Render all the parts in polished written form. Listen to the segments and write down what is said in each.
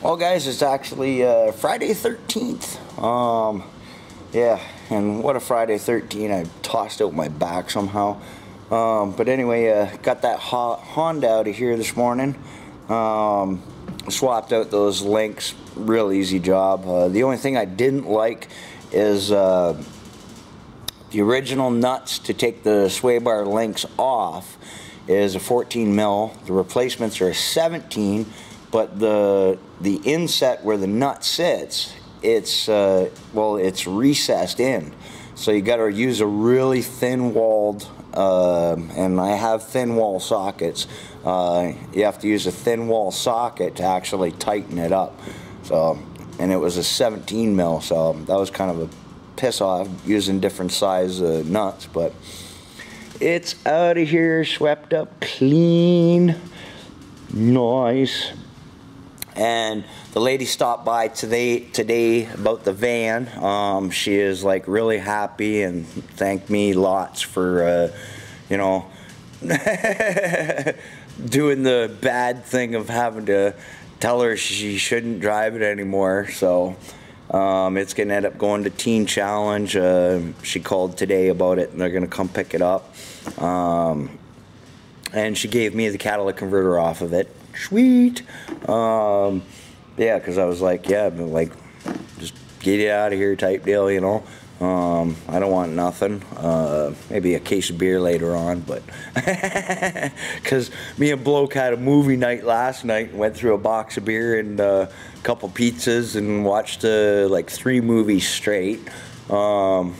Well, guys, it's actually Friday 13th. Yeah, and what a Friday 13. I tossed out my back somehow. But anyway, got that Honda out of here this morning. Swapped out those links. Real easy job. The only thing I didn't like is the original nuts to take the sway bar links off is a 14 mil. The replacements are a 17, but the inset where the nut sits, it's well, it's recessed in, so you got to use a really thin walled, and I have thin wall sockets. You have to use a thin wall socket to actually tighten it up. So, and it was a 17 mil, so that was kind of a piss off using different size nuts, but it's out of here, swept up clean, nice. And the lady stopped by today about the van. She is like really happy and thanked me lots for you know, doing the bad thing of having to tell her she shouldn't drive it anymore. So it's gonna end up going to Teen Challenge. She called today about it, and they're gonna come pick it up. And she gave me the catalytic converter off of it. Sweet. Yeah, because I was like, yeah, like, just get it out of here type deal, you know. I don't want nothing. Maybe a case of beer later on, but because me and Bloke had a movie night last night and went through a box of beer and a couple pizzas and watched like 3 movies straight. So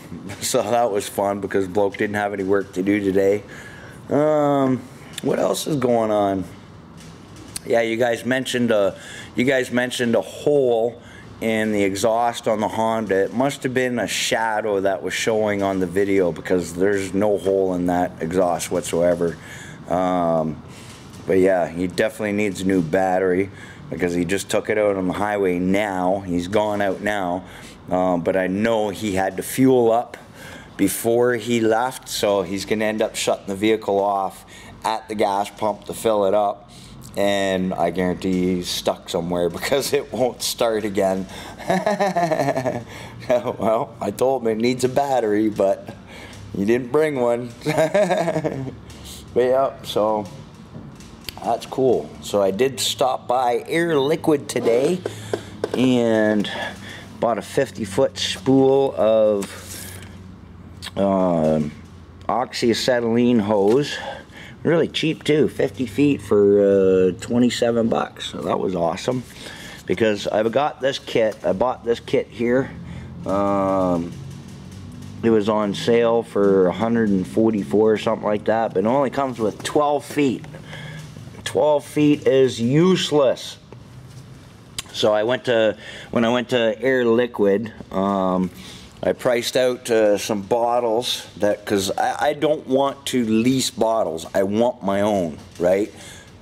that was fun because Bloke didn't have any work to do today. What else is going on? Yeah, you guys mentioned a hole in the exhaust on the Honda. It must have been a shadow that was showing on the video because there's no hole in that exhaust whatsoever. But yeah, he definitely needs a new battery because he just took it out on the highway now. He's gone out now, but I know he had to fuel up before he left, so he's gonna end up shutting the vehicle off at the gas pump to fill it up. And I guarantee he's stuck somewhere because it won't start again. Well, I told him it needs a battery, but he didn't bring one. But yeah, so that's cool. So I did stop by Air Liquid today and bought a 50-foot spool of oxyacetylene hose. Really cheap too, 50 feet for 27 bucks. So that was awesome because I've got this kit. I bought this kit here. It was on sale for 144 or something like that, but it only comes with 12 feet. 12 feet is useless. So when I went to Air Liquid, I priced out some bottles because I don't want to lease bottles. I want my own, right?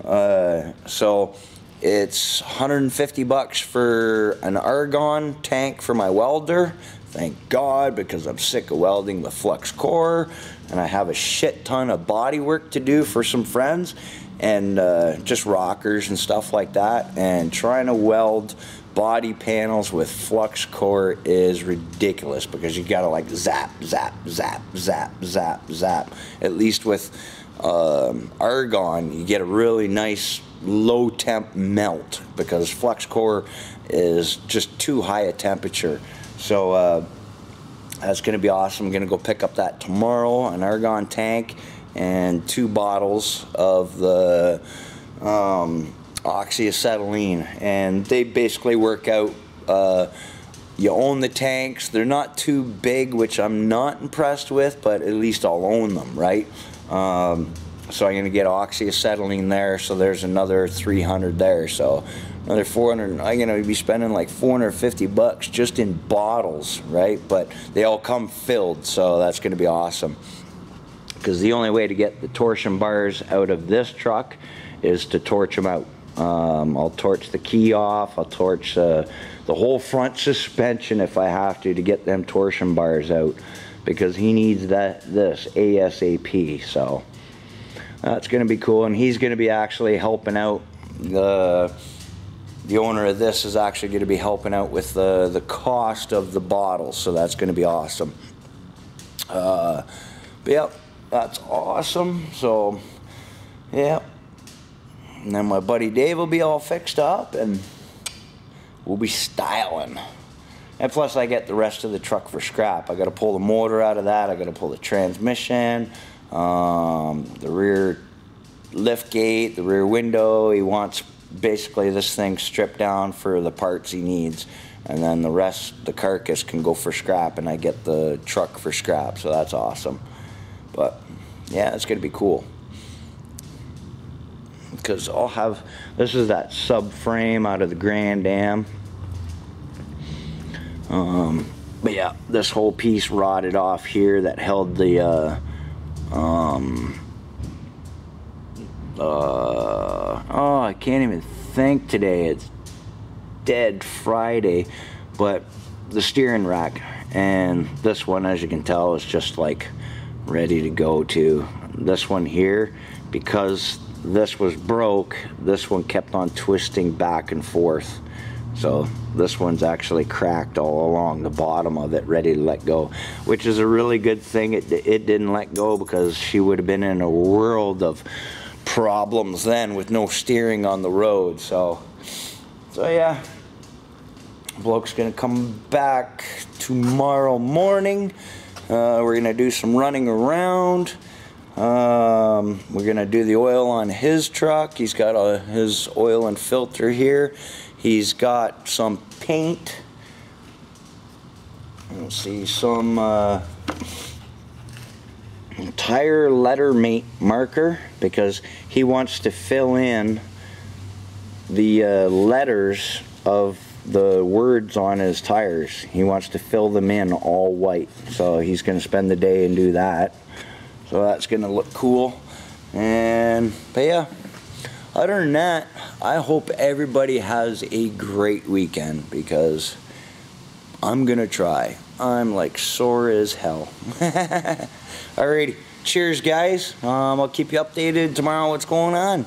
So it's 150 bucks for an argon tank for my welder. Thank God, because I'm sick of welding with flux core and I have a shit ton of body work to do for some friends and just rockers and stuff like that, and trying to weld body panels with flux core is ridiculous because you gotta like zap, zap, zap, zap, zap, zap. At least with argon, you get a really nice low temp melt because flux core is just too high a temperature. So that's gonna be awesome. I'm gonna go pick up that tomorrow, an argon tank and 2 bottles of the oxyacetylene, and they basically work out. You own the tanks. They're not too big, which I'm not impressed with, but at least I'll own them, right? So I'm gonna get oxyacetylene there, so there's another 300 there, so another 400. I'm gonna be spending like 450 bucks just in bottles, right? But they all come filled, so that's gonna be awesome. Because the only way to get the torsion bars out of this truck is to torch them out. I'll torch the key off. I'll torch the whole front suspension if I have to get them torsion bars out, because he needs this ASAP. So that's going to be cool, and he's going to be actually helping out the the owner of this is actually going to be helping out with the cost of the bottles, so that's going to be awesome. But yep, that's awesome. So yeah, and then my buddy Dave will be all fixed up and we'll be styling. And plus I get the rest of the truck for scrap. I got to pull the motor out of that, I got to pull the transmission, the rear lift gate, the rear window. He wants basically this thing stripped down for the parts he needs, and then the rest, the carcass, can go for scrap, and I get the truck for scrap, so that's awesome. But yeah, it's gonna be cool because I'll have, this is that subframe out of the Grand Am. But yeah, this whole piece rotted off here that held the oh, I can't even think today. It's dead Friday. But the steering rack, and this one, as you can tell, is just like ready to go too. This one here, because this was broke, this one kept on twisting back and forth. So this one's actually cracked all along the bottom of it, ready to let go, which is a really good thing. It didn't let go, because she would have been in a world of problems then with no steering on the road. So yeah, bloke's gonna come back tomorrow morning. We're gonna do some running around. We're gonna do the oil on his truck. He's got his oil and filter here. He's got some paint. Let's see, some tire letter mate marker, because he wants to fill in the letters of the words on his tires. He wants to fill them in all white, so he's going to spend the day and do that. So that's going to look cool. But yeah, other than that, I hope everybody has a great weekend, because I'm gonna try. I'm like sore as hell. Alrighty, cheers guys. I'll keep you updated tomorrow what's going on.